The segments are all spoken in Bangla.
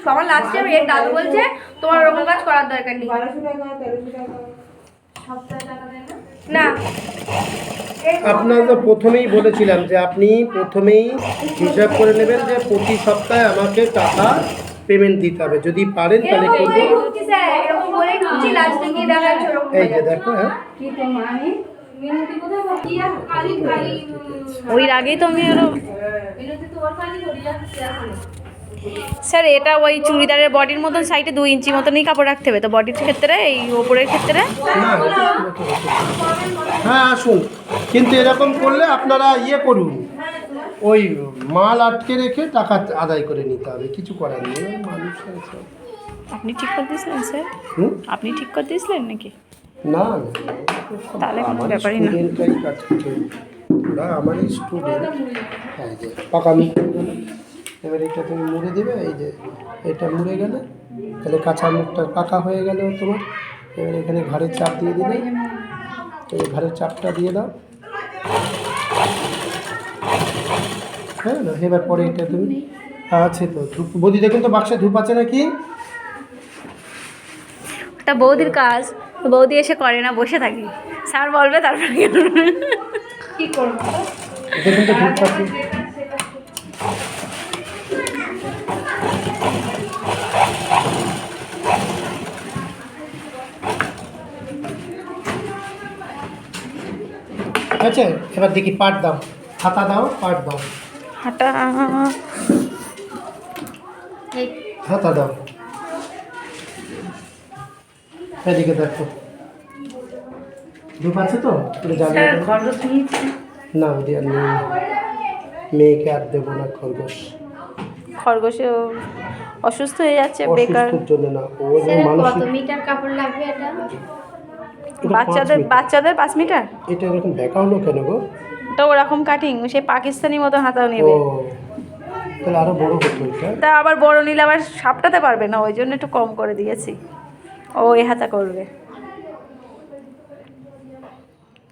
সবার লাস্টে এর দাদু বলছে তোমার ওরকম কাজ করার দরকার নেই। 1200 টাকা 1300 টাকা সপ্তাহে টাকা দেয় না? না, আপনার তো প্রথমেই বলেছিলাম যে আপনি প্রথমেই হিসাব করে নেবেন যে প্রতি সপ্তাহে আমাকে টাকা পেমেন্ট দিতে হবে, যদি পারেন তাহলে কিন্তু এরকম বলে ঢুকছি, লাস্টে গিয়ে দেখা যাচ্ছে ওরকম এই যে দেখো। হ্যাঁ, কি তো মানে মিনতি কোথায় বসি আর খালি খালি ওই আগেই তো আমি আরো মিনতি তো ওর খালি করি যাচ্ছে এখন। স্যার এটা ওই চুড়িদারের বডির মতন সাইডে 2 ইঞ্চি মতনই কাপড় রাখতে হবে তো বডির ক্ষেত্রে, এই ওপরের ক্ষেত্রে। না, হ্যাঁ আসুন, কিন্তু এরকম করলে আপনারা ইয়ে করুন, ওই মাল আটকে রেখে টাকা আদায় করে নিতে হবে, কিছু করার নেই। মানুষ আছে। আপনি ঠিক করে দিয়েছিলেন স্যার? আপনি ঠিক করে দিয়েছিলেন নাকি? না, তাহলে কোনো আমার ব্যাপারই না। স্টুডেন্টরাই কাজ করছে, ওরা আমারই স্টুডেন্ট। হ্যাঁ, যে পাকা এবার এটা তুমি মুড়ে দেবে, এই যে এটা মুড়ে গেলে তাহলে কাঁচা মুখটা পাকা হয়ে গেল তোমার। এবার এখানে ঘাড়ের চাপ দিয়ে দিলে, এই ঘাড়ের চাপটা দিয়ে দাও। হ্যাঁ না, এবার পরে এটা তুমি আছে তো ধূপ, বৌদি দেখুন তো বাক্সে ধূপ আছে নাকি? ওটা বৌদির কাজ, বৌদি এসে করে না, বসে থাকি, স্যার বলবে তারপরে কি করবো? দেখুন তো ধূপ আছে। আচ্ছা, এবার দেখি পাট দাও, হাতা দাও, পাট দাও, হাঁটা হাতা দাও। এদিকে দেখো ধূপ আছে তো? জ্বালিয়ে দাও। খরগোশ নিয়েছি। না ওদি আর নেই, মেয়েকে আর দেবো না খরগোশ। খরগোশে অসুস্থ হয়ে যাচ্ছে বেকার। অসুস্থর জন্য না, ও যে কত মানসিক। মিটার কাপড় লাগবে এটা? এটা 5 মিটার। বাচ্চাদের 5 মিটার। এটা এরকম ব্যাকা হলো কেন গো? তো ওরকম কাটিং, সে পাকিস্তানি মতো হাতাও ও, নেবে। তাহলে আরো বড় হতো এটা। তা আবার বড় নিলে আবার সাপটাতে পারবে না, ওই জন্য একটু কম করে দিয়েছি। ও এ হাতা করবে।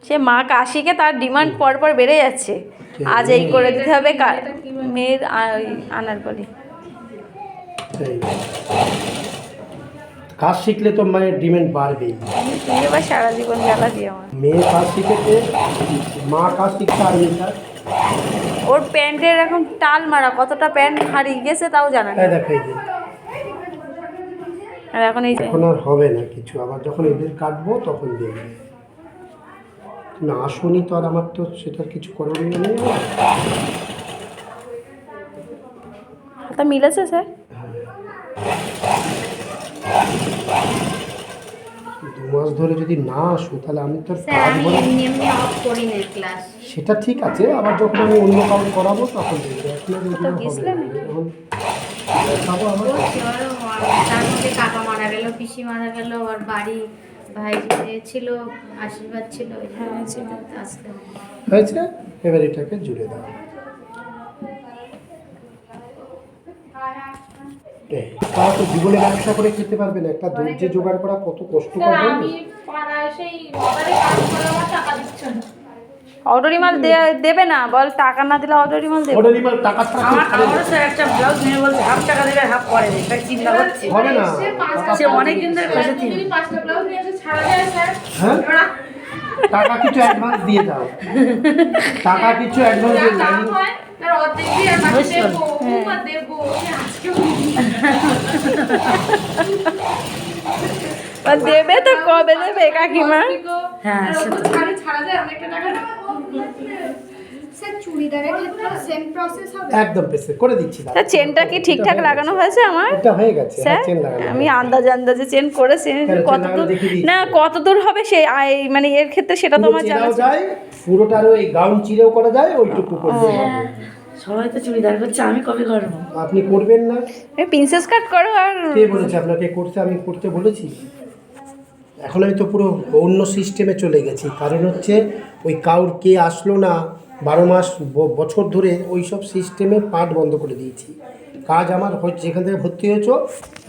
সে মা কাশিকে তার ডিমান্ড পর বেড়ে যাচ্ছে। আজ এই করে দিতে হবে, মেয়ের আনারকলি। এই। কাজ শিখলে তো মায়ের ডিমান্ড বাড়বেই। তুমি এবার সারা জীবন জ্বালাবি আমার। মেয়ে কাজ শিখেছে, মা কাজ শিখতে আর মেয়েটা। ওর প্যান্টের এখন টাল মারা, কতটা প্যান্ট হারিয়ে গেছে তাও জানা এই নেই। দেখো এই যে। আর এখন এই যে এখন আর হবে না কিছু, আবার যখন এদের কাটবো তখন দেখবে। না আসুনি তো, আর আমার তো সেটার কিছু করণীয় নেই। হাতা মিলেছে স্যার? 2 মাস ধরে যদি না আসো তাহলে আমি তো আর স্যার কাজ আমি বলে। এমনি অফ করি না ক্লাস। সেটা ঠিক আছে, আবার যখন আমি অন্য কাউকে করাবো তখন দেখবে। এখন আর এগুলো হবে গেছিলেন? না। এখন দেখাবো আমার। তার মধ্যে কাকা মারা গেল, পিসি মারা গেল, আর বাড়ি ভাই ছিল, আশীর্বাদ ছিল, আসতে হয়েছে, এবার এটাকে জুড়ে দাও। তারা তো জীবনে ব্যবসা করে খেতে পারবে না, একটা ধৈর্য জোগাড় করা কত কষ্ট করবে। অর্ডারি মাল দেবে না, বল টাকা না দিলে অর্ডারি মাল দেবে। অর্ডারি মাল টাকা ছাড়া কেউ ছাড়ে না। স্যার একটা ব্লাউজ নিয়ে বলছে হাফ টাকা দেবে, হাফ পরে দেবে, তাই চিন্তা করছে। হবে না। সে অনেক দিন ধরে বসেছিল। হ্যাঁ, টাকা কিছু অ্যাডভান্স দিয়ে দাও, টাকা কিছু অ্যাডভান্স দিয়ে দাও। দেবে তো কবে দেবে কাকিমা? হ্যাঁ স্যার চুড়িদারের ক্ষেত্রে সেম প্রসেস হবে? একদম পেছে করে দিচ্ছি। তা চেনটা কি ঠিকঠাক লাগানো হয়েছে আমার? এটা হয়ে গেছে, স্যার চেন লাগানো। আমি আন্দাজে চেন করেছি, কত দূর না কত দূর হবে সে মানে এর ক্ষেত্রে সেটা তো আমার জানা যায়, পুরোটার ওই গাউন চিরেও করা যায়, ওইটুকু করবে। সবাই তো চুড়িদার করছে, আমি কবে করবো? আপনি করবেন না? প্রিন্সেস কাট করো। আর কে বলেছে আপনাকে করতে? আমি করতে বলেছি? এখন আমি তো পুরো অন্য সিস্টেমে চলে গেছি, কারণ হচ্ছে ওই কাউর কে আসলো না 12 মাস বছর ধরে ওই সব সিস্টেমে পাঠ বন্ধ করে দিয়েছি। কাজ আমার যেখান থেকে ভর্তি হয়েছ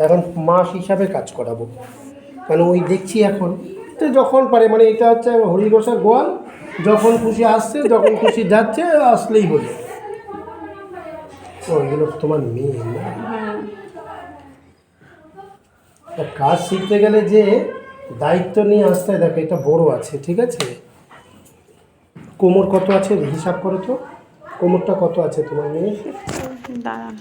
এখন মাস হিসাবে কাজ করাবো, কারণ ওই দেখছি এখন তো যখন পারে, মানে এটা হচ্ছে হরিঘোষার গোয়াল, যখন খুশি আসছে যখন খুশি যাচ্ছে, আসলেই বলে। ওইগুলো তোমার মেয়ে না? তা কাজ শিখতে গেলে যে দায়িত্ব নিয়ে আসতে হয়, দেখো এটা বড় আছে, ঠিক আছে? কোমর কত আছে হিসাব করো তো, কোমরটা কত আছে তোমার মেয়ে? দাঁড়ান